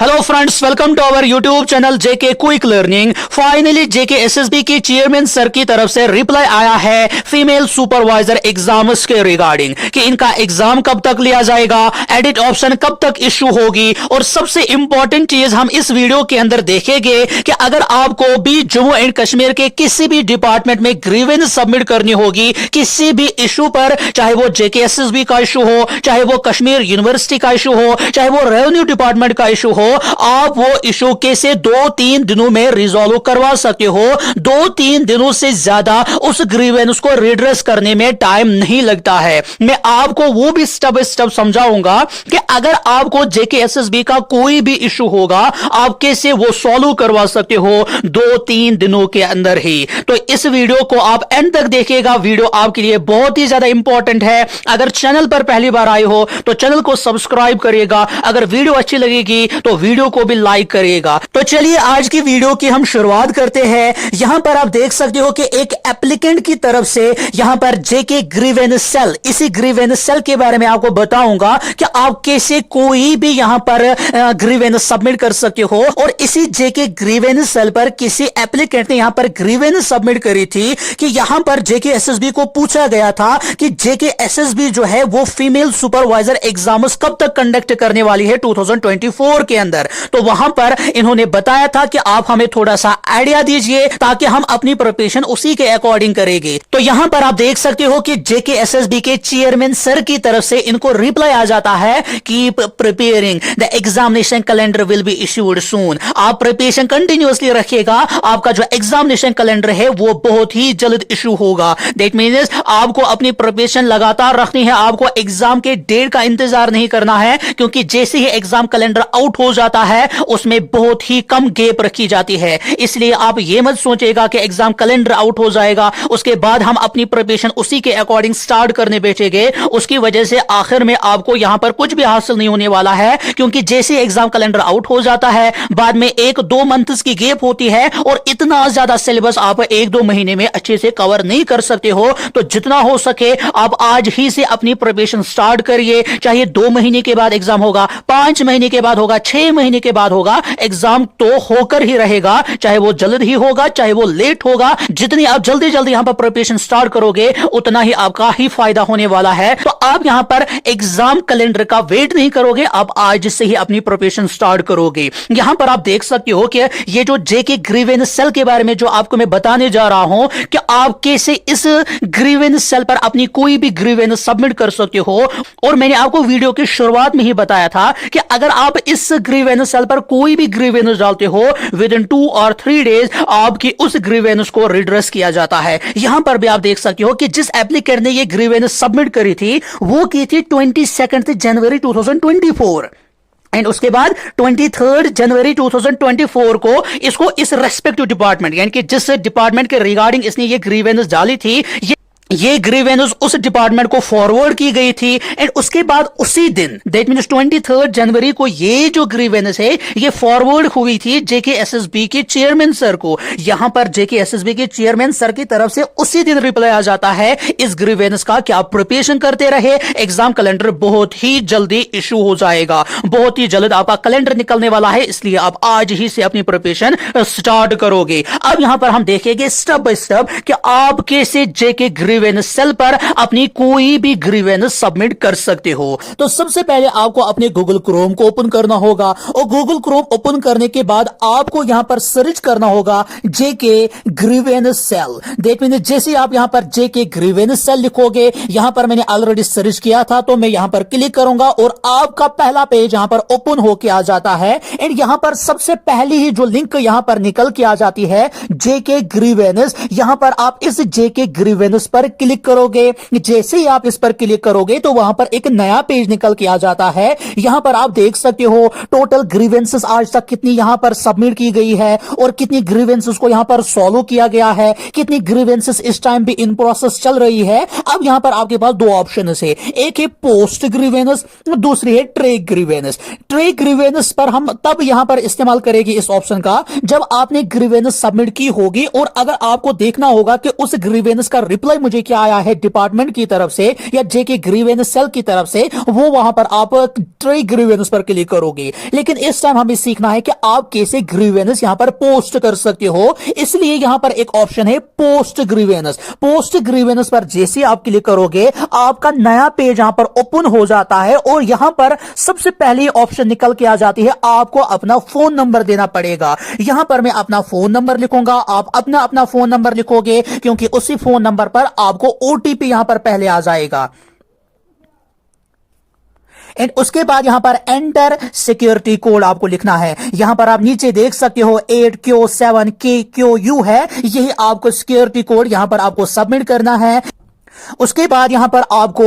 Hello friends, welcome to our YouTube channel JK quick learning. Finally JK SSB के chairman sir की तरफ से reply आया है फीमेल सुपरवाइजर एग्जाम्स के रिगार्डिंग कि इनका एग्जाम कब तक लिया जाएगा, एडिट ऑप्शन कब तक इश्यू होगी, और सबसे इंपॉर्टेंट चीज हम इस वीडियो के अंदर देखेंगे कि अगर आपको भी जम्मू एंड कश्मीर के किसी भी डिपार्टमेंट में ग्रीवेंस सबमिट करनी होगी किसी भी इशू पर, चाहे वो जेके एसएसबी का इशू हो, चाहे वो कश्मीर यूनिवर्सिटी का इशू हो, चाहे वो रेवेन्यू डिपार्टमेंट का इशू हो, आप वो इशू कैसे 2-3 दिनों में रिजॉल्व करवा सकते हो। 2-3 दिनों से ज्यादा उस ग्रीवेंस को रिड्रेस करने में टाइम नहीं लगता है। मैं आपको वो भी स्टेप बाय स्टेप समझाऊंगा कि अगर आपको जेके एसएसबी का कोई भी इशू होगा आप कैसे वो सॉल्व करवा सकते हो 2-3 दिनों के अंदर ही। तो इस वीडियो को आप एंड तक देखिएगा, वीडियो आपके लिए बहुत ही ज्यादा इंपॉर्टेंट है। अगर चैनल पर पहली बार आए हो तो चैनल को सब्सक्राइब करिएगा, अगर वीडियो अच्छी लगेगी तो वीडियो को भी लाइक करिएगा। तो चलिए आज की वीडियो की हम शुरुआत करते हैं। यहां पर आप देख सकते हो कि एक एप्लीकेंट की तरफ से यहां पर जेके ग्रीवेंस सेल, इसी ग्रीवेंस सेल के बारे में आपको बताऊंगा कि आप कैसे कोई भी यहां पर ग्रीवेंस सबमिट कर सकते हो। और इसी जेके ग्रीवेंस सेल पर किसी एप्लीकेंट ने यहां पर ग्रीवेंस सबमिट करी थी कि यहां पर जेके एसएसबी को पूछा गया था कि जेके एसएसबी जो है वो फीमेल सुपरवाइजर एग्जाम्स कब तक कंडक्ट करने वाली है 2024 के अंदर। तो वहां पर इन्होंने बताया था कि आप हमें थोड़ा सा आइडिया दीजिए ताकि हम अपनी प्रिपरेशन उसी के अकॉर्डिंग करेंगे। तो यहां पर आप देख सकते हो कि जेके एसएसबी के चेयरमैन सर की तरफ से इनको रिप्लाई आ जाता है कि preparing the examination calendar will be issued soon. आप प्रिपरेशन कंटिन्यूअसली रखिएगा, आपका जो एग्जामिनेशन कैलेंडर है वो बहुत ही जल्द इश्यू होगा। दैट मीन्स आपको अपनी प्रिपरेशन लगातार रखनी है, आपको एग्जाम के डेट का इंतजार नहीं करना है, क्योंकि जैसे ही एग्जाम कैलेंडर आउट हो जाता है उसमें बहुत ही कम गैप रखी जाती है। इसलिए आप ये मत सोचिएगा कि एग्जाम कैलेंडर आउट हो जाएगा उसके बाद हम अपनी प्रिपरेशन उसी के अकॉर्डिंग स्टार्ट करने बैठेंगे। उसकी वजह से आखिर में आपको यहां पर कुछ भी हासिल नहीं होने वाला है, क्योंकि जैसे एग्जाम कैलेंडर आउट हो जाता है बाद में 1-2 मंथ्स की गैप होती है और इतना ज्यादा सिलेबस आप 1-2 महीने में अच्छे से कवर नहीं कर सकते हो। तो जितना हो सके आप आज ही से अपनी प्रिपरेशन स्टार्ट करिए। चाहे 2 महीने के बाद एग्जाम होगा, 5 महीने के बाद होगा, 6 महीने के बाद होगा, एग्जाम तो होकर ही रहेगा, चाहे वो जल्द ही होगा चाहे वो लेट होगा। जितनी आप जल्दी जल्दी यहां पर प्रिपरेशन स्टार्ट करोगे उतना ही आपका ही फायदा होने वाला है। तो आप यहां पर एग्जाम कैलेंडर का वेट नहीं करोगे, आप आज से ही अपनी प्रिपरेशन स्टार्ट करोगे। यहां पर आप देख सकते हो कि ये जो जेके ग्रीवेंस सेल के बारे में जो आपको मैं बताने जा रहा हूं कि आप कैसे इस ग्रीवेंस सेल पर अपनी कोई भी ग्रीवेंस सबमिट कर सकते हो। और मैंने आपको वीडियो की शुरुआत में ही बताया था कि अगर आप इस ग्रीवेंस सेल पर कोई भी ग्रीवेंस डालते हो विद इन 2 और 3 डेज आपकी उस ग्रीवेंस को रिड्रेस किया जाता है। यहां पर भी आप देख सकते हो कि जिस एप्लीकेंट ने ये ग्रीवेंस सबमिट करी थी वो की थी 22 जनवरी 2024 एंड उसके बाद 23 जनवरी 2024 को इसको इस रेस्पेक्टिव डिपार्टमेंट यानी कि जिस डिपार्टमेंट के रिगार्डिंग इसने ये ग्रीवेंस डाली थी ये ग्रीवेंस उस डिपार्टमेंट को फॉरवर्ड की गई थी। एंड उसके बाद उसी दिन दैट मींस 23 जनवरी को ये जो ग्रीवेंस है ये फॉरवर्ड हुई थी जेके एसएसबी के चेयरमैन सर को। यहां पर जेके एसएसबी के चेयरमैन सर की तरफ से उसी दिन रिप्लाई आ जाता है इस ग्रीवेंस का कि आप प्रिपरेशन करते रहे, एग्जाम कैलेंडर बहुत ही जल्दी इशू हो जाएगा, बहुत ही जल्द आपका कैलेंडर निकलने वाला है, इसलिए आप आज ही से अपनी प्रिपरेशन स्टार्ट करोगे। अब यहां पर हम देखेंगे स्टेप बाय स्टेप कि आप कैसे जेके ग्रीवेंस सेल पर अपनी कोई भी ग्रीवेंस सबमिट कर सकते हो। तो सबसे पहले आपको अपने गूगल क्रोम को ओपन करना होगा और गूगल क्रोम ओपन करने के बाद आपको यहां पर सर्च करना होगा जेके ग्रीवेंस सेल। दैट मींस जैसे आप यहां पर जेके ग्रीवेंस सेल लिखोगे, यहां पर मैंने ऑलरेडी सर्च किया था तो मैं यहां पर क्लिक करूंगा और आपका पहला पेज यहां पर ओपन होके आ जाता है। एंड यहां पर सबसे पहली ही जो लिंक यहां पर निकल के आ जाती है जेके ग्रीवेंस। यहां पर आप इस जेके ग्रीवेंस पर क्लिक करोगे, जैसे ही आप इस पर क्लिक करोगे तो वहां पर एक नया पेज निकल के आ जाता है। यहां पर आप देख सकते हो टोटल ग्रीवेंसेस आज तक कितनी यहां पर सबमिट की गई है और कितनी ग्रीवेंसेस को यहां पर सॉल्व किया गया है, कितनी ग्रीवेंसेस इस टाइम भी इन प्रोसेस चल रही है। अब यहां पर आपके पास 2 ऑप्शन है, एक है पोस्ट ग्रीवेंस, दूसरी है ट्रैक ग्रीवेंस। ट्रैक ग्रीवेंस पर हम तब यहां पर इस्तेमाल करेंगे इस ऑप्शन का जब आपने ग्रीवेंस सबमिट की होगी और अगर आपको देखना होगा कि उस ग्रीवेंस का रिप्लाई मुझे जेके आया है डिपार्टमेंट की तरफ से या जेके ग्रीवेंस सेल की तरफ से, वो वहां पर आप ट्री ग्रीवेंस पर क्लिक करोगे। लेकिन इस टाइम हमें सीखना है कि आप कैसे ग्रीवेंस यहां पर पोस्ट कर सकते हो, इसलिए यहां पर एक ऑप्शन है पोस्ट ग्रीवेंस। पोस्ट ग्रीवेंस पर जैसे आप क्लिक करोगे आपका नया पेज यहां पर ओपन हो जाता है और यहां पर सबसे पहले ऑप्शन निकल के आ जाती है, आपको अपना फोन नंबर देना पड़ेगा। यहां पर मैं अपना फोन नंबर लिखूंगा, आप अपना फोन नंबर लिखोगे क्योंकि उसी फोन नंबर पर आपको ओटीपी यहां पर पहले आ जाएगा। एंड उसके बाद यहां पर एंटर सिक्योरिटी कोड आपको लिखना है। यहां पर आप नीचे देख सकते हो 8Q7KQU है, यही आपको सिक्योरिटी कोड यहां पर आपको सबमिट करना है। उसके बाद यहां पर आपको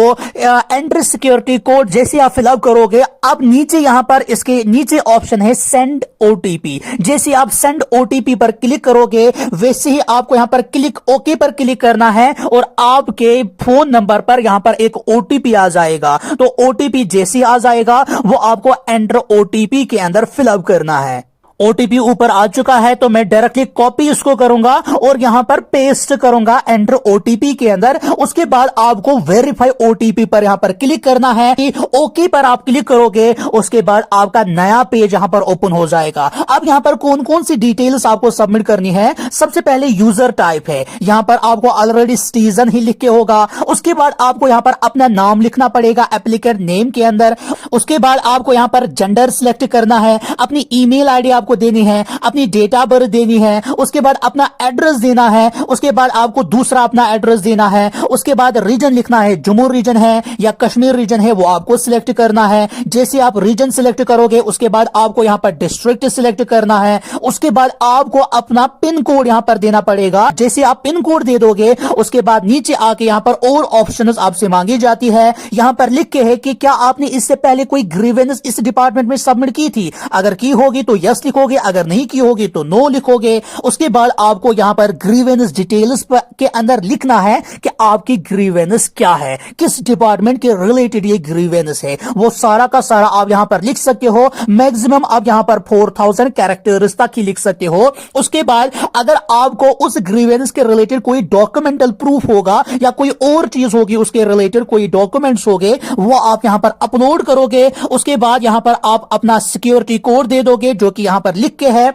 एंटर सिक्योरिटी कोड जैसे आप फिलअप करोगे, अब नीचे यहां पर इसके नीचे ऑप्शन है सेंड ओटीपी। जैसे आप सेंड ओटीपी पर क्लिक करोगे वैसे ही आपको यहां पर क्लिक ओके पर क्लिक करना है और आपके फोन नंबर पर यहां पर एक ओटीपी आ जाएगा। तो ओटीपी जैसे आ जाएगा वो आपको एंटर ओटीपी के अंदर फिलअप करना है। ओटीपी ऊपर आ चुका है तो मैं डायरेक्टली कॉपी इसको करूंगा और यहां पर पेस्ट करूंगा एंटर ओटीपी के अंदर। उसके बाद आपको वेरीफाई ओटीपी पर यहां पर क्लिक करना है। ओके पर आप क्लिक करोगे उसके बाद आपका नया पेज यहां पर ओपन हो जाएगा। अब यहां पर कौन कौन सी डिटेल्स आपको सबमिट करनी है, सबसे पहले यूजर टाइप है, यहां पर आपको ऑलरेडी सिटीजन ही लिख के होगा। उसके बाद आपको यहां पर अपना नाम लिखना पड़ेगा एप्लीकेंट नेम के अंदर। उसके बाद आपको यहां पर जेंडर सिलेक्ट करना है, अपनी ईमेल आईडी आपको देनी है, अपनी डेट ऑफ बर्थ देनी है, उसके बाद अपना एड्रेस देना है, उसके बाद आपको दूसरा अपना एड्रेस देना है। उसके बाद रीजन लिखना है, जम्मू रीजन है या कश्मीर रीजन है वो आपको सिलेक्ट करना है। जैसे आप रीजन सिलेक्ट करोगे उसके बाद आपको यहां पर डिस्ट्रिक्ट सिलेक्ट करना है। उसके बाद आपको अपना पिन कोड यहां पर देना पड़ेगा। जैसे आप पिन कोड दे दोगे उसके बाद नीचे आके यहां पर और ऑप्शंस आपसे मांगी जाती है। यहां पर लिख के है कि क्या आपने इससे पहले कोई ग्रीवेंस इस डिपार्टमेंट में सबमिट की थी, अगर की होगी तो यस लिखोगे, अगर नहीं की होगी तो नो लिखोगे। उसके बाद आपको यहां पर ग्रीवेंस डिटेल्स के अंदर लिखना है कि आपकी ग्रीवेंस क्या है, किस डिपार्टमेंट के रिलेटेड ये ग्रीवेंस है, वो सारा का सारा आप यहां पर लिख सकते हो। मैक्सिमम आप यहां पर 4000 कैरेक्टर्स तक ही लिख सकते हो। उसके बाद अगर आपको उस ग्रीवेंस के रिलेटेड कोई डॉक्यूमेंटल प्रूफ होगा या कोई और चीज होगी उसके रिलेटेड कोई डॉक्यूमेंट्स होंगे वो आप यहां पर अपलोड करोगे। उसके बाद यहां पर आप अपना सिक्योरिटी कोड दे दोगे जो कि यहां पर लिख के है।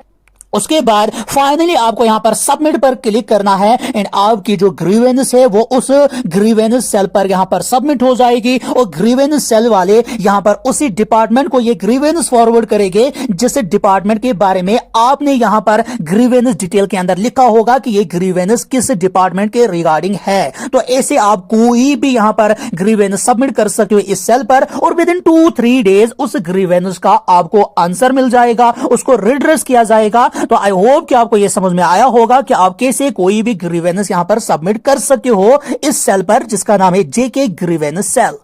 उसके बाद फाइनली आपको यहां पर सबमिट पर क्लिक करना है एंड आपकी जो ग्रीवेंस है वो उस ग्रीवेंस सेल पर यहां पर सबमिट हो जाएगी और ग्रीवेंस सेल वाले यहां पर उसी डिपार्टमेंट को ये ग्रीवेंस फॉरवर्ड करेंगे जिस डिपार्टमेंट के बारे में आपने यहां पर ग्रीवेंस डिटेल के अंदर लिखा होगा कि ये ग्रीवेंस किस डिपार्टमेंट के रिगार्डिंग है। तो ऐसे आप कोई भी यहां पर ग्रीवेंस सबमिट कर सकते हो इस सेल पर और विद इन 2-3 डेज उस ग्रीवेंस का आपको आंसर मिल जाएगा, उसको रिड्रेस किया जाएगा। तो आई होप कि आपको यह समझ में आया होगा कि आप कैसे कोई भी ग्रीवेंस यहां पर सबमिट कर सकते हो इस सेल पर जिसका नाम है जेके ग्रीवेंस सेल।